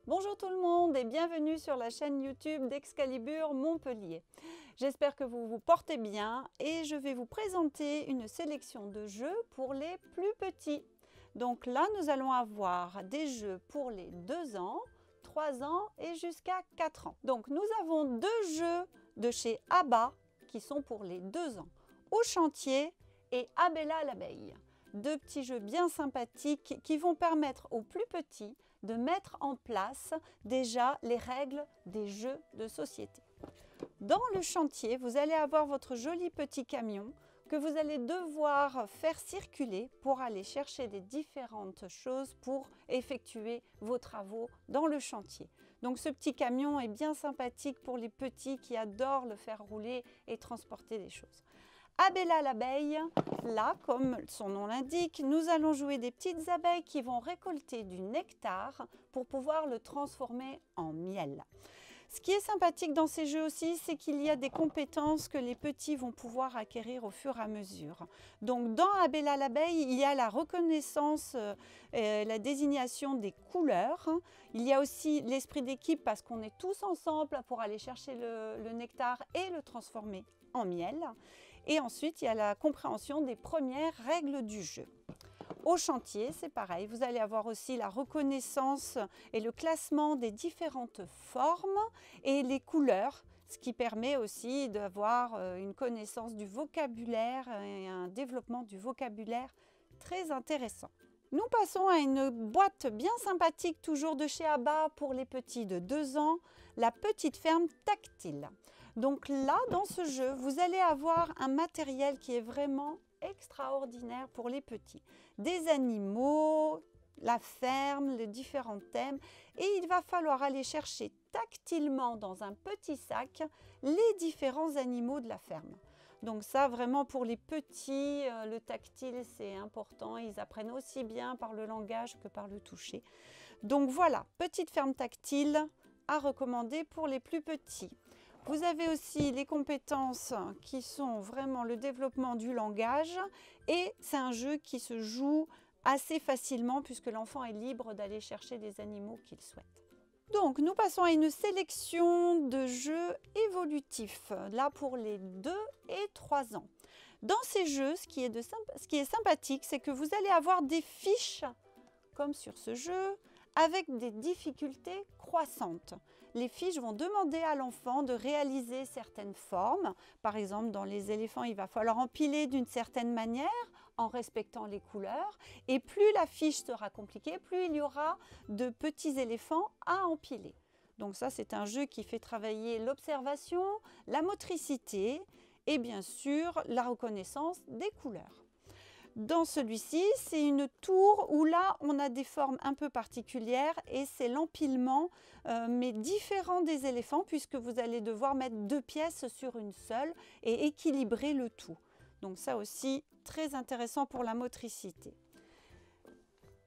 Bonjour tout le monde et bienvenue sur la chaîne YouTube d'Excalibur Montpellier. J'espère que vous vous portez bien et je vais vous présenter une sélection de jeux pour les plus petits. Donc là, nous allons avoir des jeux pour les 2 ans, 3 ans et jusqu'à 4 ans. Donc nous avons 2 jeux de chez Abba qui sont pour les 2 ans. Au chantier et Abella l'abeille. 2 petits jeux bien sympathiques qui vont permettre aux plus petits de mettre en place déjà les règles des jeux de société. Dans le chantier, vous allez avoir votre joli petit camion que vous allez devoir faire circuler pour aller chercher des différentes choses pour effectuer vos travaux dans le chantier. Donc ce petit camion est bien sympathique pour les petits qui adorent le faire rouler et transporter des choses. Abella l'abeille, là, comme son nom l'indique, nous allons jouer des petites abeilles qui vont récolter du nectar pour pouvoir le transformer en miel. Ce qui est sympathique dans ces jeux aussi, c'est qu'il y a des compétences que les petits vont pouvoir acquérir au fur et à mesure. Donc dans Abella l'abeille, il y a la reconnaissance, la désignation des couleurs. Il y a aussi l'esprit d'équipe parce qu'on est tous ensemble pour aller chercher le nectar et le transformer en miel. Et ensuite, il y a la compréhension des premières règles du jeu. Au chantier, c'est pareil, vous allez avoir aussi la reconnaissance et le classement des différentes formes et les couleurs, ce qui permet aussi d'avoir une connaissance du vocabulaire et un développement du vocabulaire très intéressant. Nous passons à une boîte bien sympathique, toujours de chez Abba pour les petits de 2 ans, la petite ferme tactile. Donc là, dans ce jeu, vous allez avoir un matériel qui est vraiment extraordinaire pour les petits. Des animaux, la ferme, les différents thèmes. Et il va falloir aller chercher tactilement dans un petit sac les différents animaux de la ferme. Donc ça, vraiment pour les petits, le tactile, c'est important. Ils apprennent aussi bien par le langage que par le toucher. Donc voilà, petite ferme tactile à recommander pour les plus petits. Vous avez aussi les compétences qui sont vraiment le développement du langage et c'est un jeu qui se joue assez facilement puisque l'enfant est libre d'aller chercher des animaux qu'il souhaite. Donc, nous passons à une sélection de jeux évolutifs, là pour les 2 et 3 ans. Dans ces jeux, ce qui est sympathique, c'est que vous allez avoir des fiches, comme sur ce jeu, avec des difficultés croissantes. Les fiches vont demander à l'enfant de réaliser certaines formes. Par exemple, dans les éléphants, il va falloir empiler d'une certaine manière en respectant les couleurs. Et plus la fiche sera compliquée, plus il y aura de petits éléphants à empiler. Donc ça, c'est un jeu qui fait travailler l'observation, la motricité et bien sûr la reconnaissance des couleurs. Dans celui-ci, c'est une tour où là, on a des formes un peu particulières et c'est l'empilement, mais différent des éléphants puisque vous allez devoir mettre 2 pièces sur une seule et équilibrer le tout. Donc ça aussi, très intéressant pour la motricité.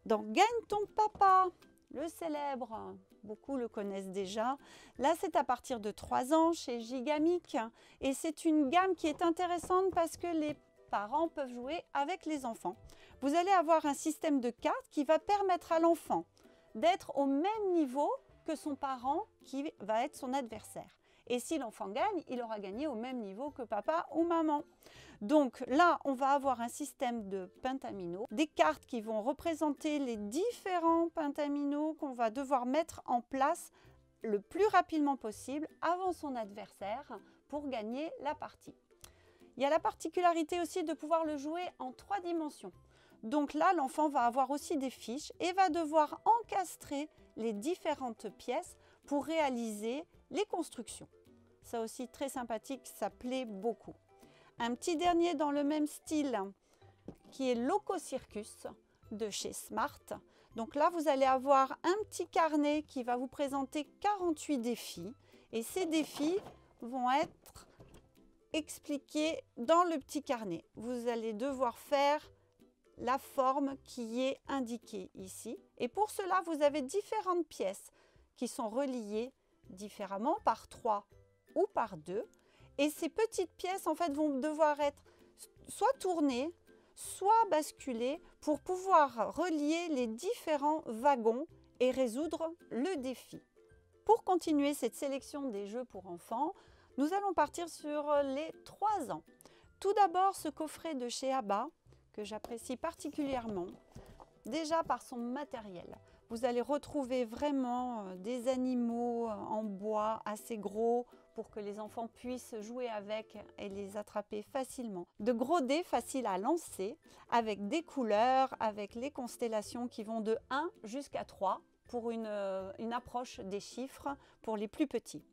Dans Gagne ton papa, le célèbre, beaucoup le connaissent déjà. Là, c'est à partir de 3 ans chez Gigamic et c'est une gamme qui est intéressante parce que les parents peuvent jouer avec les enfants. Vous allez avoir un système de cartes qui va permettre à l'enfant d'être au même niveau que son parent qui va être son adversaire. Et si l'enfant gagne, il aura gagné au même niveau que papa ou maman. Donc là, on va avoir un système de pentaminos, des cartes qui vont représenter les différents pentaminos qu'on va devoir mettre en place le plus rapidement possible avant son adversaire pour gagner la partie. Il y a la particularité aussi de pouvoir le jouer en 3 dimensions. Donc là, l'enfant va avoir aussi des fiches et va devoir encastrer les différentes pièces pour réaliser les constructions. Ça aussi, très sympathique, ça plaît beaucoup. Un petit dernier dans le même style qui est Loco Circus de chez Smart. Donc là, vous allez avoir un petit carnet qui va vous présenter 48 défis. Et ces défis vont être expliqué dans le petit carnet. Vous allez devoir faire la forme qui est indiquée ici. Et pour cela, vous avez différentes pièces qui sont reliées différemment par 3 ou par 2. Et ces petites pièces, en fait, vont devoir être soit tournées, soit basculées pour pouvoir relier les différents wagons et résoudre le défi. Pour continuer cette sélection des jeux pour enfants, nous allons partir sur les 3 ans. Tout d'abord, ce coffret de chez Abba, que j'apprécie particulièrement, déjà par son matériel. Vous allez retrouver vraiment des animaux en bois assez gros pour que les enfants puissent jouer avec et les attraper facilement. De gros dés faciles à lancer avec des couleurs, avec les constellations qui vont de 1 jusqu'à 3 pour une approche des chiffres pour les plus petits.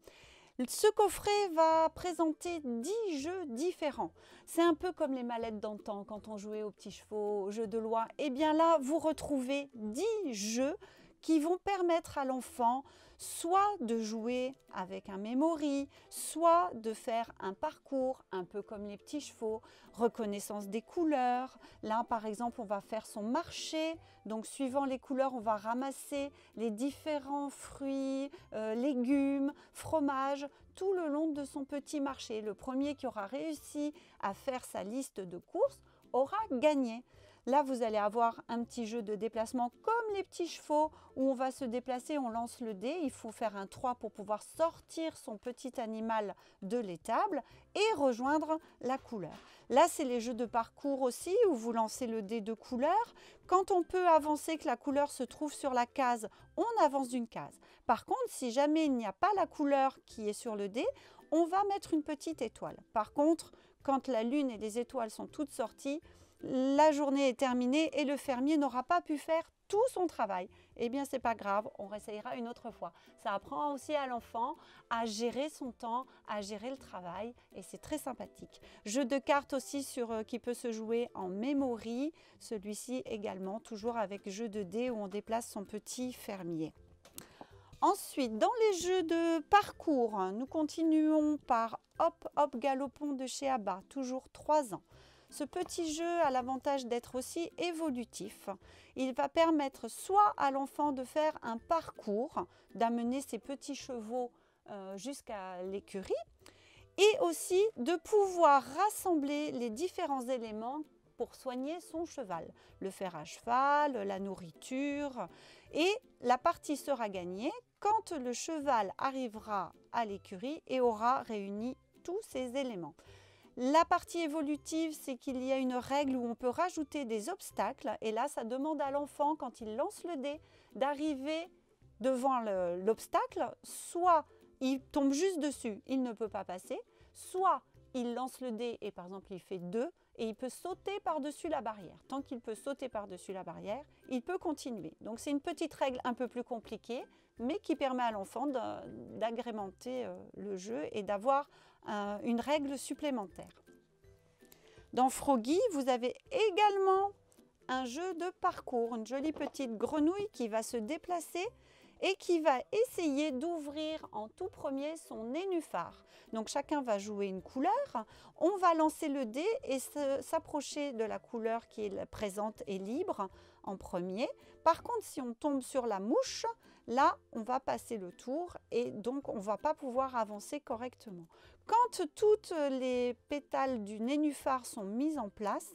Ce coffret va présenter 10 jeux différents. C'est un peu comme les mallettes d'antan quand on jouait aux petits chevaux, aux jeux de loi. Et bien là, vous retrouvez 10 jeux qui vont permettre à l'enfant soit de jouer avec un memory, soit de faire un parcours, un peu comme les petits chevaux, reconnaissance des couleurs. Là, par exemple, on va faire son marché. Donc, suivant les couleurs, on va ramasser les différents fruits, légumes, fromages, tout le long de son petit marché. Le premier qui aura réussi à faire sa liste de courses aura gagné. Là, vous allez avoir un petit jeu de déplacement comme les petits chevaux où on va se déplacer, on lance le dé. Il faut faire un 3 pour pouvoir sortir son petit animal de l'étable et rejoindre la couleur. Là, c'est les jeux de parcours aussi où vous lancez le dé de couleur. Quand on peut avancer, que la couleur se trouve sur la case, on avance d'une case. Par contre, si jamais il n'y a pas la couleur qui est sur le dé, on va mettre une petite étoile. Par contre, quand la lune et les étoiles sont toutes sorties, la journée est terminée et le fermier n'aura pas pu faire tout son travail. Eh bien, c'est pas grave, on réessayera une autre fois. Ça apprend aussi à l'enfant à gérer son temps, à gérer le travail et c'est très sympathique. Jeu de cartes aussi qui peut se jouer en memory, celui-ci également, toujours avec jeu de dés où on déplace son petit fermier. Ensuite, dans les jeux de parcours, nous continuons par Hop Hop Galopons de chez Abba, toujours 3 ans. Ce petit jeu a l'avantage d'être aussi évolutif. Il va permettre soit à l'enfant de faire un parcours, d'amener ses petits chevaux jusqu'à l'écurie, et aussi de pouvoir rassembler les différents éléments pour soigner son cheval. Le fer à cheval, la nourriture, et la partie sera gagnée quand le cheval arrivera à l'écurie et aura réuni tous ces éléments. La partie évolutive, c'est qu'il y a une règle où on peut rajouter des obstacles et là, ça demande à l'enfant, quand il lance le dé, d'arriver devant l'obstacle. Soit il tombe juste dessus, il ne peut pas passer, soit il lance le dé et par exemple il fait 2 et il peut sauter par-dessus la barrière. Tant qu'il peut sauter par-dessus la barrière, il peut continuer. Donc c'est une petite règle un peu plus compliquée, mais qui permet à l'enfant d'agrémenter le jeu et d'avoir une règle supplémentaire. Dans Froggy, vous avez également un jeu de parcours, une jolie petite grenouille qui va se déplacer et qui va essayer d'ouvrir en tout premier son nénuphar. Donc chacun va jouer une couleur, on va lancer le dé et s'approcher de la couleur qui est présente et libre en premier. Par contre, si on tombe sur la mouche, là, on va passer le tour et donc on ne va pas pouvoir avancer correctement. Quand toutes les pétales du nénuphar sont mises en place,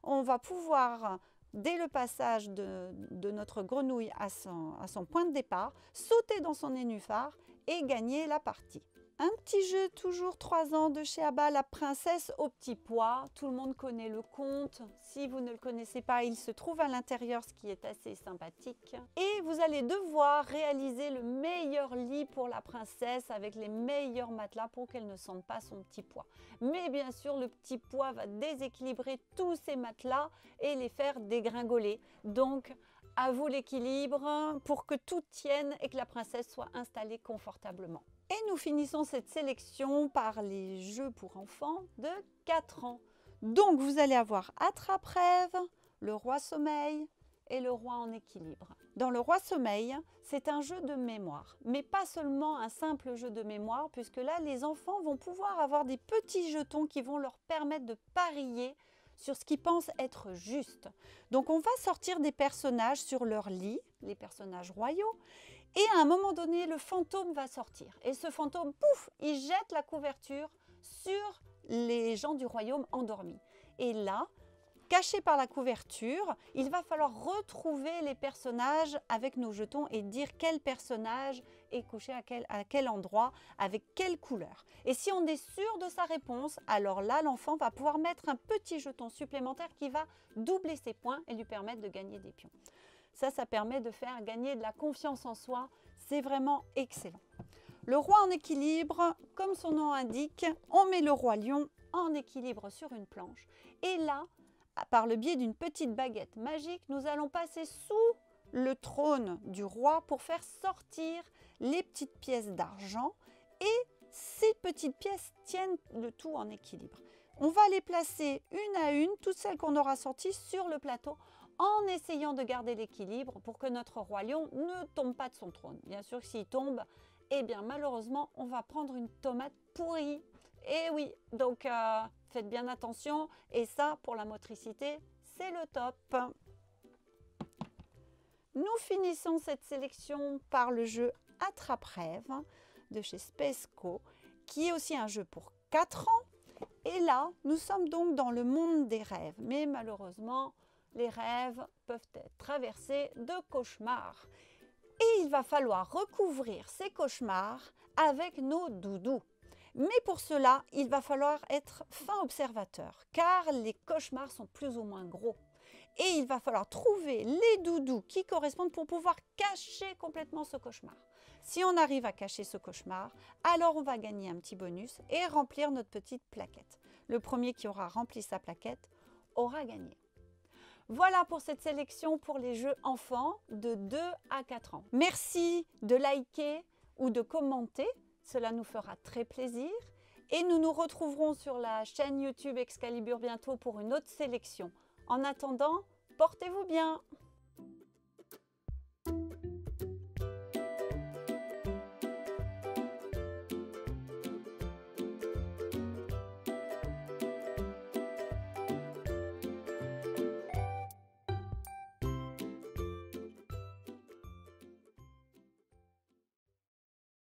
on va pouvoir, dès le passage de notre grenouille à son point de départ, sauter dans son nénuphar et gagner la partie. Un petit jeu, toujours 3 ans, de chez Abba, La princesse au petit pois. Tout le monde connaît le conte. Si vous ne le connaissez pas, il se trouve à l'intérieur, ce qui est assez sympathique. Et vous allez devoir réaliser le meilleur lit pour la princesse avec les meilleurs matelas pour qu'elle ne sente pas son petit pois. Mais bien sûr, le petit pois va déséquilibrer tous ces matelas et les faire dégringoler. Donc, à vous l'équilibre pour que tout tienne et que la princesse soit installée confortablement. Et nous finissons cette sélection par les jeux pour enfants de 4 ans. Donc vous allez avoir Attrape-rêve, le roi sommeil et le roi en équilibre. Dans le roi sommeil, c'est un jeu de mémoire, mais pas seulement un simple jeu de mémoire, puisque là les enfants vont pouvoir avoir des petits jetons qui vont leur permettre de parier sur ce qu'ils pensent être juste. Donc on va sortir des personnages sur leur lit, les personnages royaux, et à un moment donné, le fantôme va sortir. Et ce fantôme, pouf, il jette la couverture sur les gens du royaume endormis. Et là, Cachés par la couverture, il va falloir retrouver les personnages avec nos jetons et dire quel personnage est couché à quel endroit, avec quelle couleur. Et si on est sûr de sa réponse, alors là, l'enfant va pouvoir mettre un petit jeton supplémentaire qui va doubler ses points et lui permettre de gagner des pions. Ça permet de faire gagner de la confiance en soi. C'est vraiment excellent. Le roi en équilibre, comme son nom indique, on met le roi lion en équilibre sur une planche. Et là, par le biais d'une petite baguette magique, nous allons passer sous le trône du roi pour faire sortir les petites pièces d'argent et ces petites pièces tiennent le tout en équilibre. On va les placer une à une, toutes celles qu'on aura sorties sur le plateau en essayant de garder l'équilibre pour que notre roi lion ne tombe pas de son trône. Bien sûr, s'il tombe, eh bien malheureusement, on va prendre une tomate pourrie. Et oui, donc faites bien attention. Et ça, pour la motricité, c'est le top. Nous finissons cette sélection par le jeu Attrape-Rêve de chez Spesco, qui est aussi un jeu pour 4 ans. Et là, nous sommes donc dans le monde des rêves. Mais malheureusement, les rêves peuvent être traversés de cauchemars. Et il va falloir recouvrir ces cauchemars avec nos doudous. Mais pour cela, il va falloir être fin observateur, car les cauchemars sont plus ou moins gros. Et il va falloir trouver les doudous qui correspondent pour pouvoir cacher complètement ce cauchemar. Si on arrive à cacher ce cauchemar, alors on va gagner un petit bonus et remplir notre petite plaquette. Le premier qui aura rempli sa plaquette aura gagné. Voilà pour cette sélection pour les jeux enfants de 2 à 4 ans. Merci de liker ou de commenter. Cela nous fera très plaisir et nous nous retrouverons sur la chaîne YouTube Excalibur bientôt pour une autre sélection. En attendant, portez-vous bien!